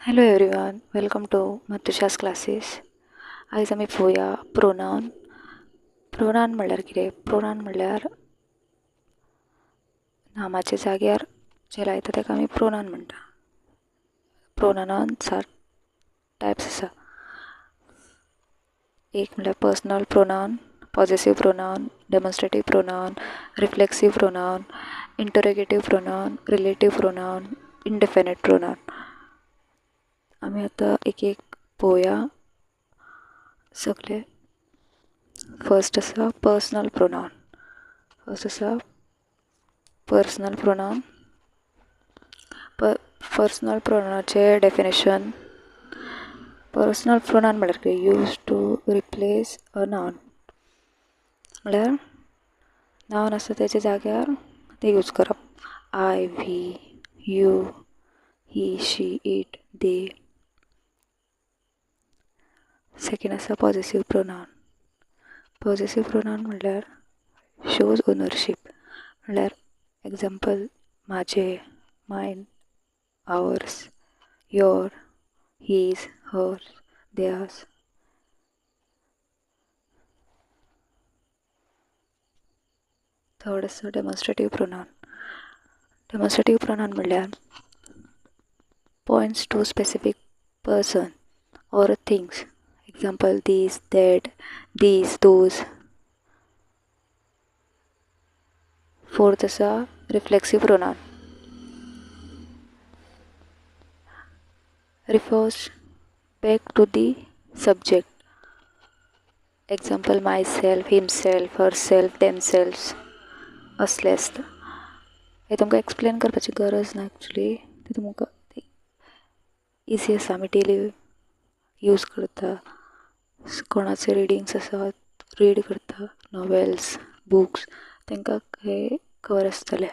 Hello everyone, welcome to मातुशास classes. आयज आमी पळोवया प्रोनाउन. प्रोनाउन म्हणल्यार कितें? प्रोनाउन म्हणल्यार नामाचे जाग्यार जे लायता ताका आमी प्रोनाउन म्हणटा. प्रोनाउनान चार टायप्स आसा. एक म्हणल्यार personal pronoun, possessive pronoun, demonstrative pronoun, reflexive pronoun, interrogative pronoun, relative pronoun, indefinite pronoun. आमी आतां एक एक पळोवया सगळे. फर्स्ट आसा personal pronoun. Personal pronoun. Personal प्रोनाउनाचे डेफिनेशन. पर्सनल प्रोनाउन म्हळ्यार कितें? Use to replace a noun. म्हळ्यार नाउन आसा तेच्या जाग्यार ते यूज करप. I, we, you, he, she, it, they. Second आसा पॉझेसिव्ह प्रोनाउन. पॉझेसिव्ह प्रोनाउन म्हणल्यार शोज ओनरशीप. म्हणल्यार एक्झाम्पल माझे, मायन, hours, your, his, hers, theirs. Third आसा डेमॉन्स्ट्रेटिव्ह प्रोनाउन. डेमॉन्स्ट्रेटिव्ह प्रोनाउन म्हणल्यार points to specific person or things. Example these, that, these, those. Fourth आसा reflexive pronoun. Refers back to the subject. Example myself, himself, herself, themselves. असले आसता. हे तुमकां explain करपाची गरज ना actually. ते तुमकां इजी आसा. आमी डेली यूज करता. कोणाचे रिडिंग्स आसात, रीड करता, नॉवेल्स, बुक्स, तांकां हे खबर आसतले.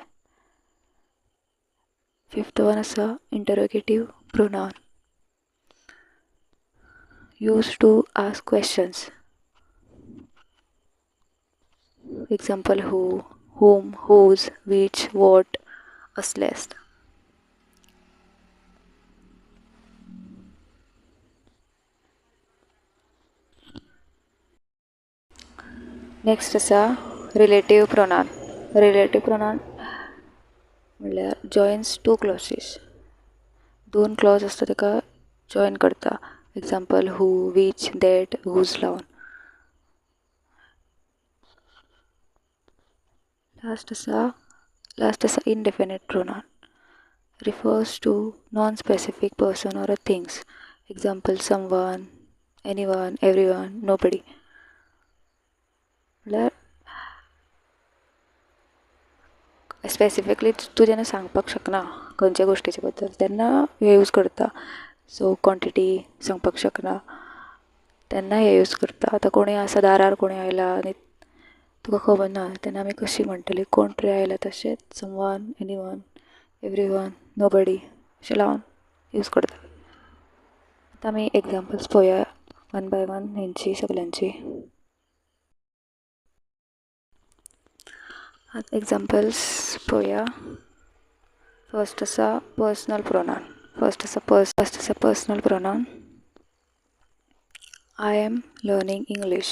फिफ्थ वन आसा interrogative pronoun. Use to ask questions. Example who, whom, whose, which, what असले आसता. नेक्स्ट आसा रिलेटिव्ह प्रोनाउन. रिलेटिव्ह प्रोनाउन म्हणल्यार जॉयन्स टू क्लॉजेस. दोन क्लॉज आसता ताका जॉयन करता. Example who, which, that, whose लावन. लास्ट आसा indefinite pronoun. Refers to non-specific person or a things. Example someone, anyone, everyone, nobody. म्हळ्यार स्पेसिफिकली तूं जेन्ना सांगपाक शकना खंयच्या गोश्टीचे बद्दल तेन्ना हे यूज करता. सो क्वॉन्टिटी सांगपाक शकना तेन्ना हे यूज करता. आतां कोणूय आसा दारार, कोणूय आयला आनी तुका खबर ना तेन्ना आमी कशी म्हणटली? कोण तरी आयला तशेंच समवन, एनीवन, एवरीवन, नोबडी अशें लावन यूज करता. आतां आमी एग्जाम्पल्स पळोवया वन बाय वन हेंची सगळ्यांची. आतां एग्जाम्पल्स पळोवया. फर्स्ट आसा पर्सनल प्रोनाउन. फर्स्ट आसा personal pronoun. I am learning English.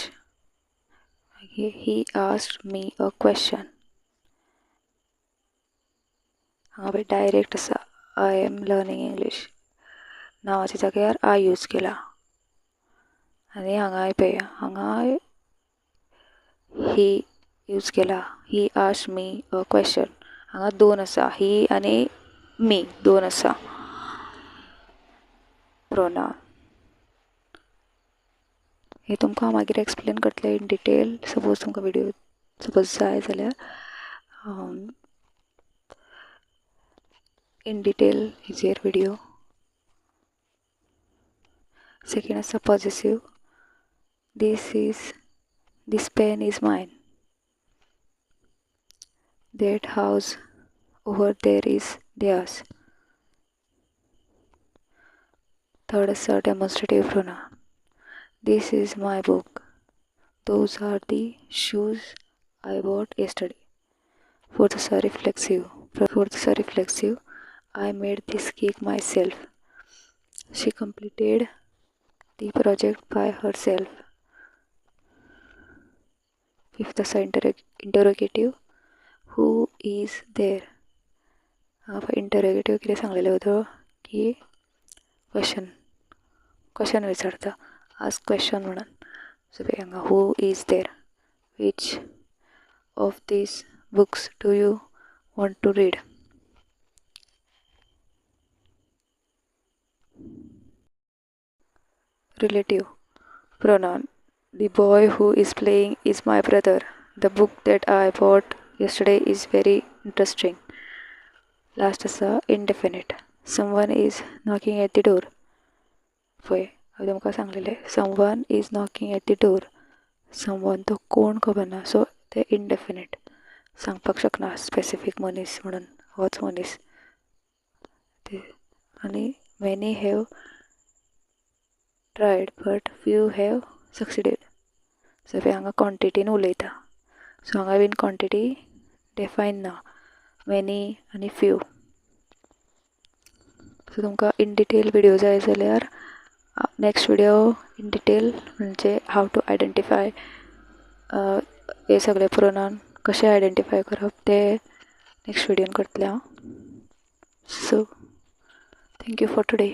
He asked me a question. हांगा डायरेक्ट आसा आय एम लर्निंग इंग्लीश. नावाच्या जाग्यार आय यूज केला. आनी हांगाय पळया, हांगा ही यूज केला. He asked me a question. हांगा दोन आसा, ही आनी मी दोन आसा प्रोनाउन. हे तुमकां हांव मागीर एक्सप्लेन करतलें इन डिटेल. सपोज तुमकां विडियो जाय जाल्यार इन डिटेल हेजेर विडियो. सेकंड आसा पॉझेसिव्ह. This pen is mine. That house over there is theirs. Third आसा demonstrative pronoun. This is my book. Those are the shoes I bought yesterday. Fourth आसा reflexive. I made this cake myself. She completed the project by herself. Fifth असा interrogative, who is there. Interrogative कितें सांगलेलें होतं की question विचारता, ask question म्हणून. सो पळय हांगा who is there, which of these books do you want to read. Relative pronoun. The boy who is playing is my brother. The book that I bought yesterday is very interesting. Last असा indefinite. Someone is knocking at the door. पळय हांवें तुमकां सांगलेलें, someone is knocking at the door. someone तो कोण खबर ना, सो ते indefinite. सांगपाक शकना स्पेसिफीक मनीस म्हणून, होच मनीस. ते आनी many have tried but few have succeeded. सो हांगा क्वॉन्टिटीन उलयता, सो हांगा बीन क्वॉन्टिटी डिफायन ना, मेनी आनी फ्यू. सो तुमकां इन डिटेल व्हिडिओ जाय जाल्यार नेक्स्ट व्हिडिओ इन डिटेल म्हणजे हाव टू आयडेंटिफाय हे सगळे प्रोनाउन कशें आयडेंटिफाय करप ते नेक्स्ट व्हिडिओन करतलें हांव. So thank you for today.